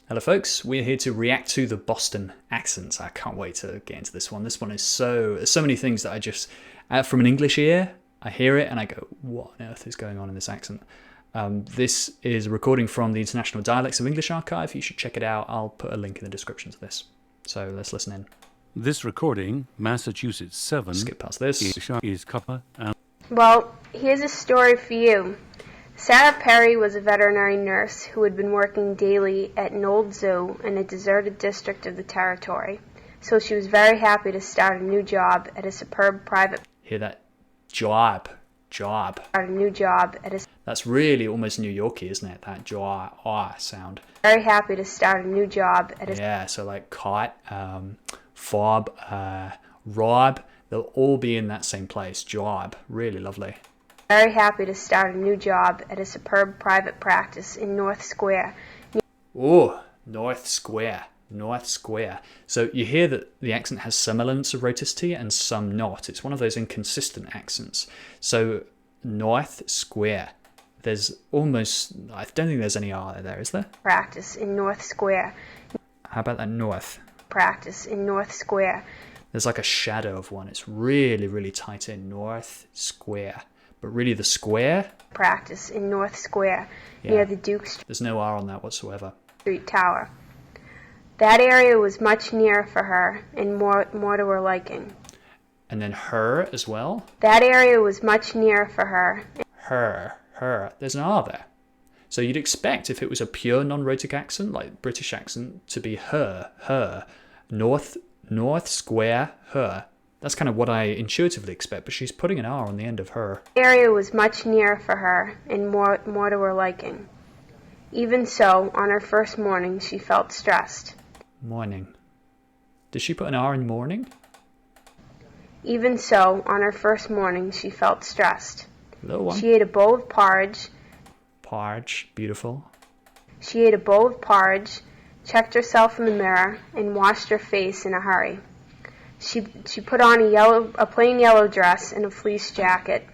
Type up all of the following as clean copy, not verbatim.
Hello folks, we're here to react to the Boston accents. I can't wait to get into this one. This one is so many things that I just, from an English ear, I hear it and I go, what on earth is going on in this accent? This is a recording from the International Dialects of English archive. You should check it out. I'll put a link in the description to this. So let's listen in. This recording, Massachusetts 7, Skip past this. is copper and... Well, here's a story for you. Sarah Perry was a veterinary nurse who had been working daily at an old zoo in a deserted district of the territory. So she was very happy to start a new job at a superb private... Hear that? Job. Start a new job at a... That's really almost New Yorkie, isn't it? That jaw sound. Very happy to start a new job at a... Yeah, so like kite, fob, rob, they'll all be in that same place. Job. Really lovely. Very happy to start a new job at a superb private practice in North Square. Oh, North Square. North Square. So you hear that the accent has some elements of rhoticity and some not. It's one of those inconsistent accents. So North Square. There's almost, I don't think there's any R there, is there? Practice in North Square. How about that north? Practice in North Square. There's like a shadow of one. It's really, really tight in. North Square. But really the square? Practice in North Square, near the Duke There's no R on that whatsoever. Street Tower. That area was much nearer for her and more to her liking. And then her as well? That area was much nearer for her. Her. There's an R there. So you'd expect if it was a pure non-rhotic accent, like British accent, to be her. North Square, her. That's kind of what I intuitively expect, but she's putting an R on the end of her. The area was much nearer for her and more to her liking. Even so, on her first morning, she felt stressed. Morning. Did she put an R in morning? Even so, on her first morning, she felt stressed. Little one. She ate a bowl of porridge. Porridge, beautiful. She ate a bowl of porridge, checked herself in the mirror, and washed her face in a hurry. She put on a plain yellow dress and a fleece jacket,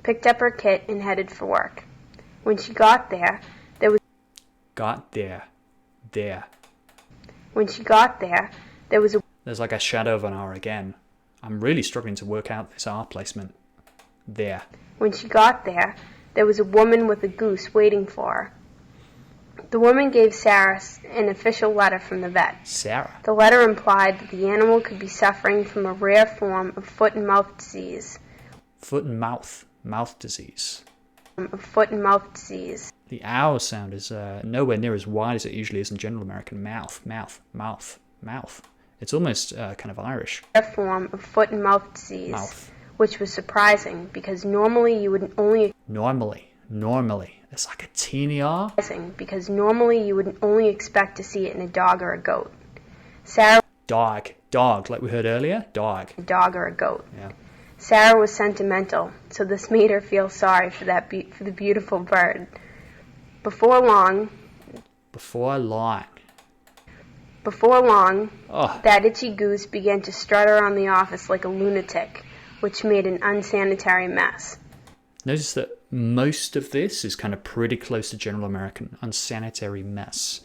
picked up her kit, and headed for work. When she got there, When she got there, There's like a shadow of an R again. I'm really struggling to work out this R placement. There. When she got there, there was a woman with a goose waiting for her. The woman gave Sarah an official letter from the vet. Sarah? The letter implied that the animal could be suffering from a rare form of foot and mouth disease. Foot and mouth disease. The ow sound is nowhere near as wide as it usually is in general American. Mouth. It's almost kind of Irish. A form of foot and mouth disease. Mouth. Which was surprising because normally you would only... Normally. It's like a teeny R. Because normally you would only expect to see it in a dog or a goat. Sarah... Dog, like we heard earlier. Dog. A dog or a goat. Yeah. Sarah was sentimental, so this made her feel sorry for the beautiful bird. Before long, that itchy goose began to strut around the office like a lunatic, which made an unsanitary mess. Notice that most of this is kind of pretty close to general American. Unsanitary mess.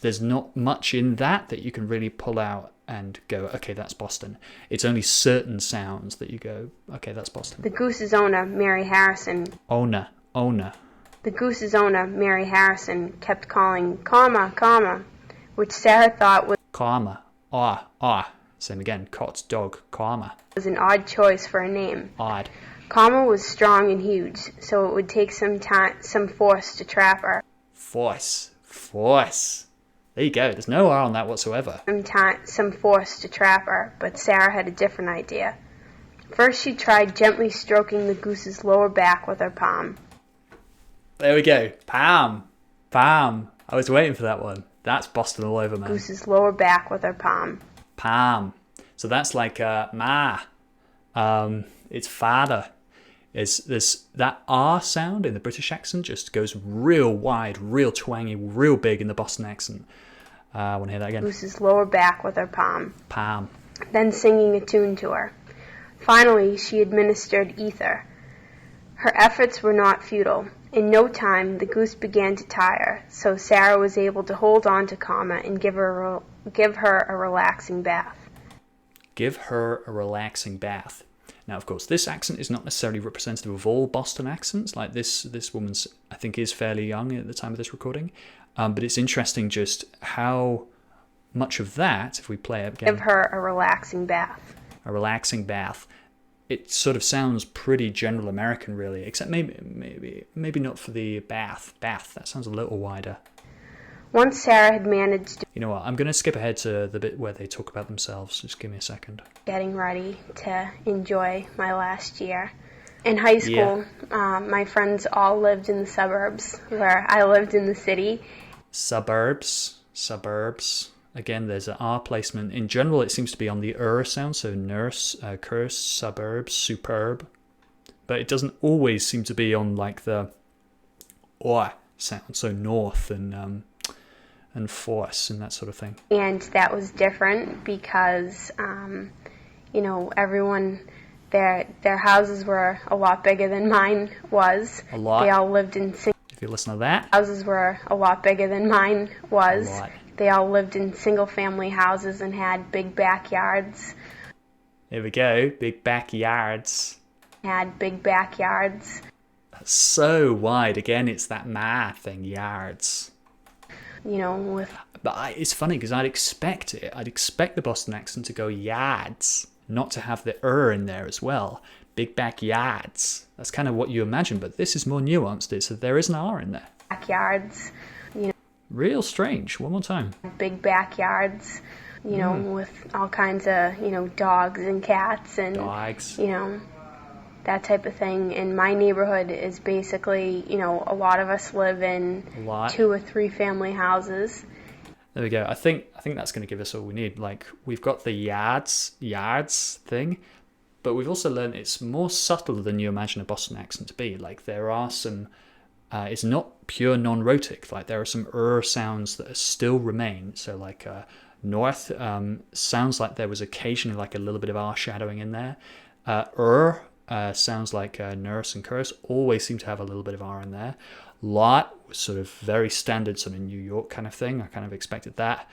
There's not much in that you can really pull out and go, okay, that's Boston. It's only certain sounds that you go, okay, that's Boston. The goose's owner, Mary Harrison. Owner. The goose's owner, Mary Harrison, kept calling, comma, which Sarah thought was... Karma. Same again. Cot's dog. Karma. Was an odd choice for a name. Odd. Karma was strong and huge, so it would take some force to trap her. Force. There you go. There's no R on that whatsoever. Some force to trap her, but Sarah had a different idea. First, she tried gently stroking the goose's lower back with her palm. There we go. Palm. I was waiting for that one. That's Boston all over, man. Goose's lower back with her palm. Palm. So that's like ma. It's father. That R sound in the British accent just goes real wide, real twangy, real big in the Boston accent. I want to hear that again. Goose's lower back with her palm. Palm. Then singing a tune to her. Finally, she administered ether. Her efforts were not futile, In no time, the goose began to tire, so Sarah was able to hold on to Kama and give her a relaxing bath. Give her a relaxing bath. Now, of course, this accent is not necessarily representative of all Boston accents. Like this woman's, I think, is fairly young at the time of this recording. But it's interesting just how much of that, if we play it again. Give her a relaxing bath. A relaxing bath. It sort of sounds pretty general American, really, except maybe not for the bath. Bath, that sounds a little wider. Once Sarah had managed to... You know what, I'm going to skip ahead to the bit where they talk about themselves. Just give me a second. Getting ready to enjoy my last year. In high school, my friends all lived in the suburbs, where I lived in the city. Suburbs. Again, there's an R placement. In general, it seems to be on the sound, so nurse, curse, suburbs, superb. But it doesn't always seem to be on like the sound, so north and force and that sort of thing. And that was different because, everyone, their houses were a lot bigger than mine was. A lot. They all lived in... If you listen to that. Houses were a lot bigger than mine was. A lot. They all lived in single-family houses and had big backyards. There we go, big backyards. Had big backyards. That's so wide. Again, it's that math thing, yards. With... But it's funny because I'd expect it. I'd expect the Boston accent to go yards, not to have the in there as well. Big backyards. That's kind of what you imagine, but this is more nuanced. So there is an R in there. Backyards. Real strange. One more time. Big backyards, with all kinds of, dogs and cats and, dogs. That type of thing. And my neighborhood is basically, a lot of us live in 2 or 3 family houses. There we go. I think that's going to give us all we need. Like, we've got the yards thing, but we've also learned it's more subtle than you imagine a Boston accent to be. Like, there are some... it's not pure non-rhotic. Like there are some sounds that still remain. So like north sounds like there was occasionally like a little bit of R shadowing in there. Sounds like nurse and curse always seem to have a little bit of R in there. Lot was sort of very standard sort of New York kind of thing. I kind of expected that.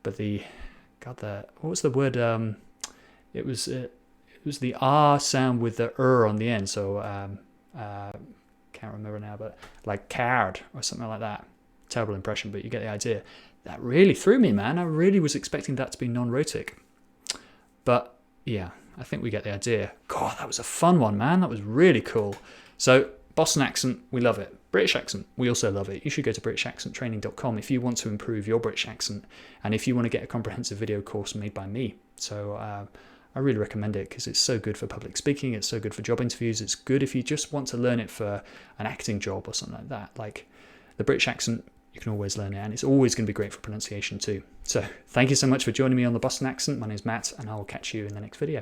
But what was the word? It was the R sound with the on the end. So can't remember now, but like card or something like that. Terrible impression, but you get the idea. That really threw me, man. I really was expecting that to be non-rhotic. But yeah, I think we get the idea. God, that was a fun one, man. That was really cool. So Boston accent, we love it. British accent, we also love it. You should go to britishaccenttraining.com if you want to improve your British accent and if you want to get a comprehensive video course made by me. So I really recommend it because it's so good for public speaking. It's so good for job interviews. It's good if you just want to learn it for an acting job or something like that. Like the British accent, you can always learn it, and it's always going to be great for pronunciation too. So thank you so much for joining me on the Boston accent. My name's Matt, and I will catch you in the next video.